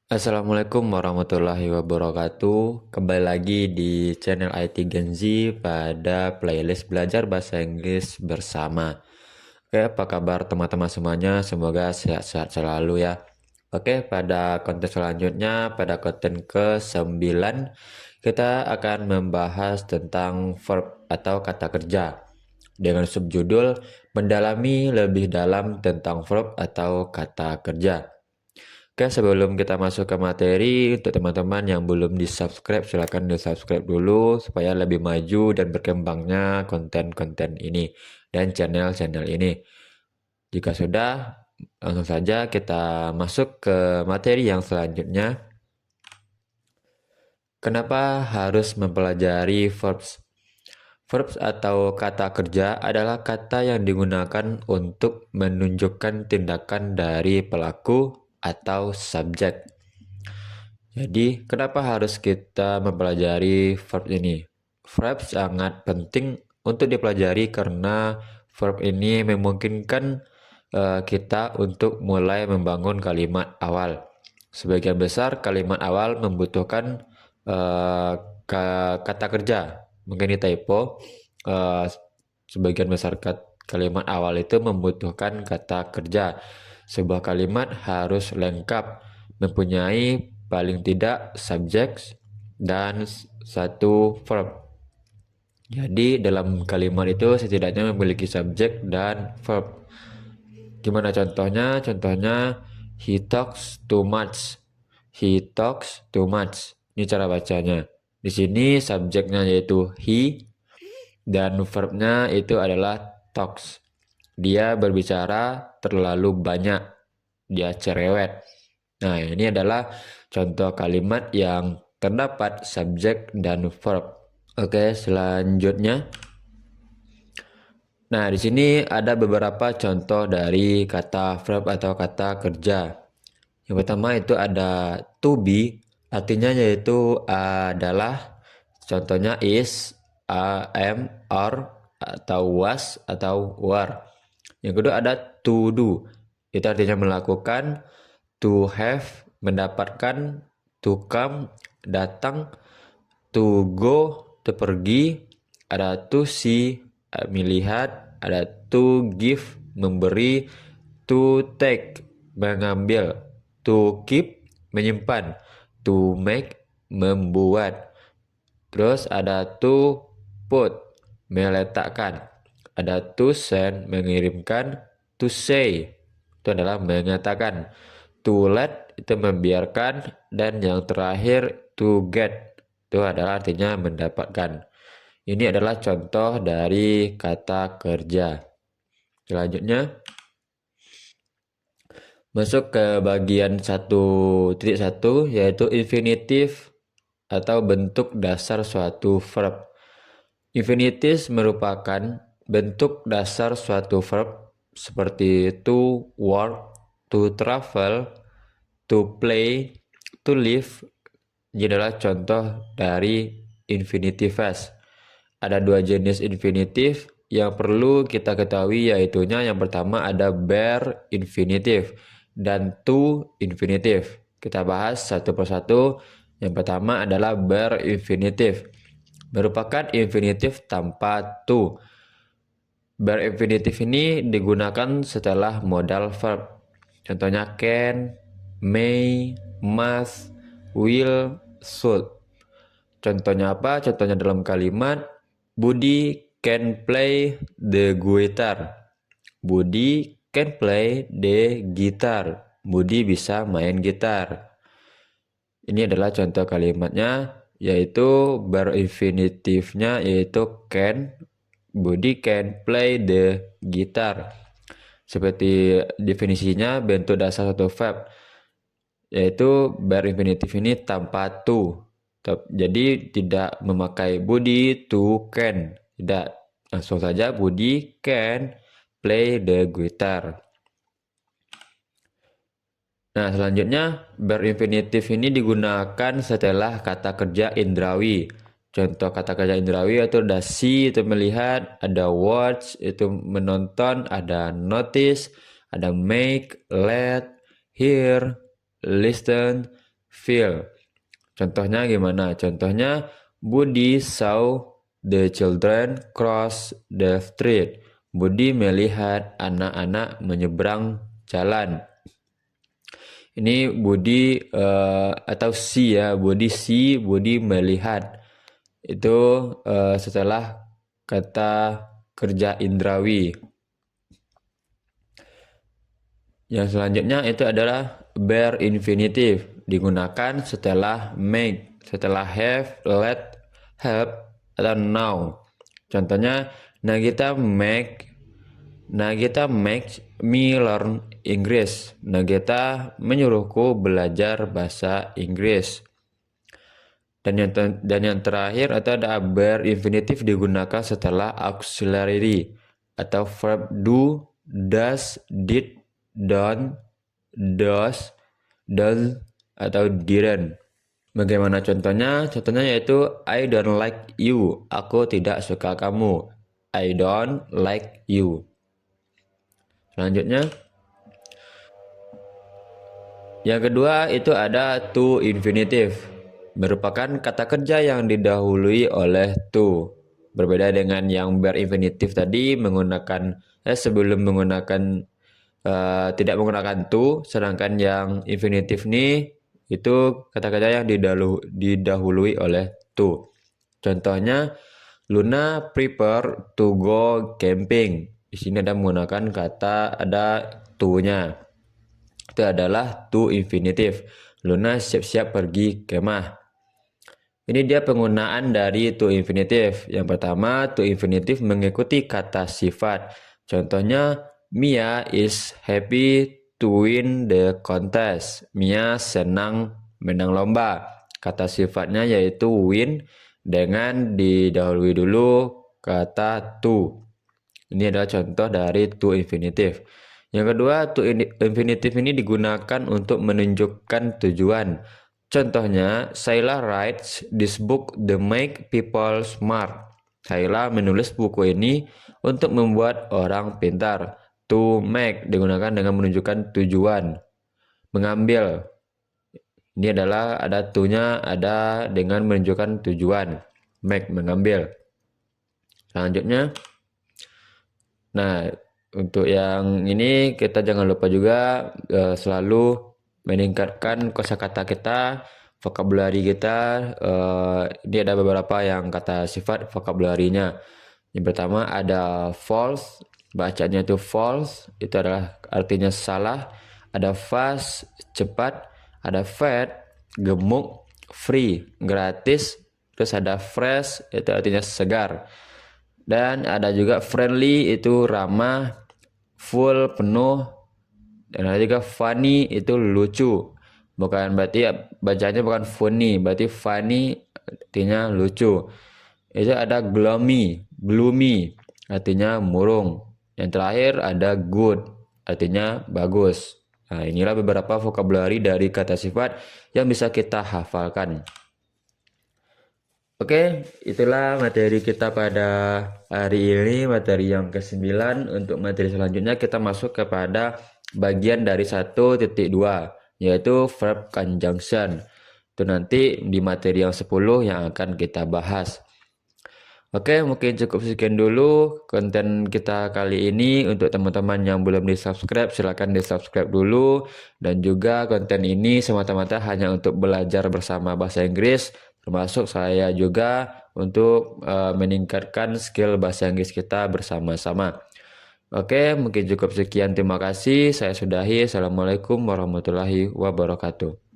Assalamualaikum warahmatullahi wabarakatuh. Kembali lagi di channel IT Gen Z pada playlist belajar bahasa Inggris bersama. Oke, apa kabar teman-teman semuanya? Semoga sehat-sehat selalu ya. Oke, pada konten selanjutnya, pada konten ke-9, kita akan membahas tentang verb atau kata kerja dengan subjudul mendalami lebih dalam tentang verb atau kata kerja. Oke, sebelum kita masuk ke materi, untuk teman-teman yang belum di-subscribe, silahkan di-subscribe dulu supaya lebih maju dan berkembangnya konten-konten ini dan channel-channel ini. Jika sudah, langsung saja kita masuk ke materi yang selanjutnya. Kenapa harus mempelajari verbs? Verbs atau kata kerja adalah kata yang digunakan untuk menunjukkan tindakan dari pelaku atau subjek. Jadi, kenapa harus kita mempelajari verb ini? Verb sangat penting untuk dipelajari karena verb ini memungkinkan kita untuk mulai membangun kalimat awal. Sebagian besar kalimat awal membutuhkan kata kerja. Mungkin di typo, sebagian besar kalimat awal itu membutuhkan kata kerja. Sebuah kalimat harus lengkap, mempunyai paling tidak subjek dan satu verb. Jadi dalam kalimat itu setidaknya memiliki subjek dan verb. Gimana contohnya? Contohnya he talks too much. He talks too much. Ini cara bacanya. Di sini subjeknya yaitu he dan verbnya itu adalah talks. Dia berbicara terlalu banyak. Dia cerewet. Nah, ini adalah contoh kalimat yang terdapat subjek dan verb. Oke, selanjutnya. Nah, di sini ada beberapa contoh dari kata verb atau kata kerja. Yang pertama itu ada to be, artinya yaitu adalah, contohnya is, am, are, atau was, atau were. Yang kedua ada to do, itu artinya melakukan, to have, mendapatkan, to come, datang, to go, to pergi, ada to see, melihat, ada to give, memberi, to take, mengambil, to keep, menyimpan, to make, membuat. Terus ada to put, meletakkan, ada to send, mengirimkan, to say, itu adalah mengatakan, to let, itu membiarkan, dan yang terakhir to get, itu adalah artinya mendapatkan. Ini adalah contoh dari kata kerja. Selanjutnya, masuk ke bagian 1.1 yaitu infinitif atau bentuk dasar suatu verb. Infinitif merupakan bentuk dasar suatu verb seperti to work, to travel, to play, to live. Ini adalah contoh dari infinitive. Ada dua jenis infinitif yang perlu kita ketahui, yaitunya yang pertama ada bare infinitive dan to infinitive. Kita bahas satu persatu. Yang pertama adalah bare infinitive, merupakan infinitif tanpa to. Bare infinitive ini digunakan setelah modal verb. Contohnya can, may, must, will, should. Contohnya apa? Contohnya dalam kalimat Budi can play the guitar. Budi can play the guitar. Budi bisa main gitar. Ini adalah contoh kalimatnya, yaitu bare infinitifnya yaitu can. Budi can play the guitar. Seperti definisinya, bentuk dasar satu verb yaitu bare infinitif ini tanpa to. Jadi tidak memakai Budi to can. Tidak, langsung saja Budi can play the guitar. Nah, selanjutnya bare infinitif ini digunakan setelah kata kerja indrawi. Contoh kata kerja indrawi yaitu ada see, itu melihat, ada watch, itu menonton, ada notice, ada make, let, hear, listen, feel. Contohnya gimana? Contohnya, Budi saw the children cross the street. Budi melihat anak-anak menyeberang jalan. Ini Budi atau see ya, Budi melihat. Itu setelah kata kerja indrawi. Yang selanjutnya itu adalah bare infinitive, digunakan setelah make, setelah have, let, help, atau now. Contohnya, Nagita makes me learn English. Nagita menyuruhku belajar bahasa Inggris. Dan yang terakhir atau ada bare infinitive digunakan setelah auxiliary atau verb do, does, did, don't, does, don't, atau didn't. Bagaimana contohnya? Contohnya yaitu I don't like you. Aku tidak suka kamu. I don't like you. Selanjutnya, yang kedua itu ada to infinitive, merupakan kata kerja yang didahului oleh to. Berbeda dengan yang bare infinitive tadi menggunakan sebelum menggunakan tidak menggunakan to, sedangkan yang infinitive ini itu kata kerja yang didahului oleh to. Contohnya, Luna prepare to go camping. Di sini ada menggunakan kata ada to-nya. Itu adalah to infinitive. Luna siap-siap pergi kemah. Ini dia penggunaan dari to infinitive. Yang pertama, to infinitive mengikuti kata sifat. Contohnya, Mia is happy to win the contest. Mia senang menang lomba. Kata sifatnya yaitu win dengan didahului dulu kata to. Ini adalah contoh dari to infinitive. Yang kedua, to infinitive ini digunakan untuk menunjukkan tujuan. Contohnya, Saila writes this book to make people smart. Saila menulis buku ini untuk membuat orang pintar. To make digunakan dengan menunjukkan tujuan. Mengambil. Ini adalah ada to-nya ada dengan menunjukkan tujuan. Make, mengambil. Selanjutnya, nah, untuk yang ini kita jangan lupa juga selalu meningkatkan kosakata kita, vocabulary kita. Ini ada beberapa yang kata sifat vocabulary-nya. Yang pertama ada false, bacanya itu false, itu adalah artinya salah. Ada fast, cepat. Ada fat, gemuk. Free, gratis. Terus ada fresh, itu artinya segar. Dan ada juga friendly, itu ramah, full, penuh. Dan ada juga funny, itu lucu. Bukan berarti bacanya bukan funny, berarti funny artinya lucu. Itu ada gloomy, artinya murung. Yang terakhir ada good, artinya bagus. Nah, inilah beberapa vocabulary dari kata sifat yang bisa kita hafalkan. Oke, itulah materi kita pada hari ini, materi yang ke-9. Untuk materi selanjutnya kita masuk kepada bagian dari 1.2, yaitu verb conjunction. Itu nanti di materi yang 10 yang akan kita bahas. Oke, mungkin cukup sekian dulu konten kita kali ini. Untuk teman-teman yang belum di-subscribe, silahkan di-subscribe dulu. Dan juga konten ini semata-mata hanya untuk belajar bersama bahasa Inggris, termasuk saya juga untuk meningkatkan skill bahasa Inggris kita bersama-sama. Oke, mungkin cukup sekian. Terima kasih. Saya sudahi. Assalamualaikum warahmatullahi wabarakatuh.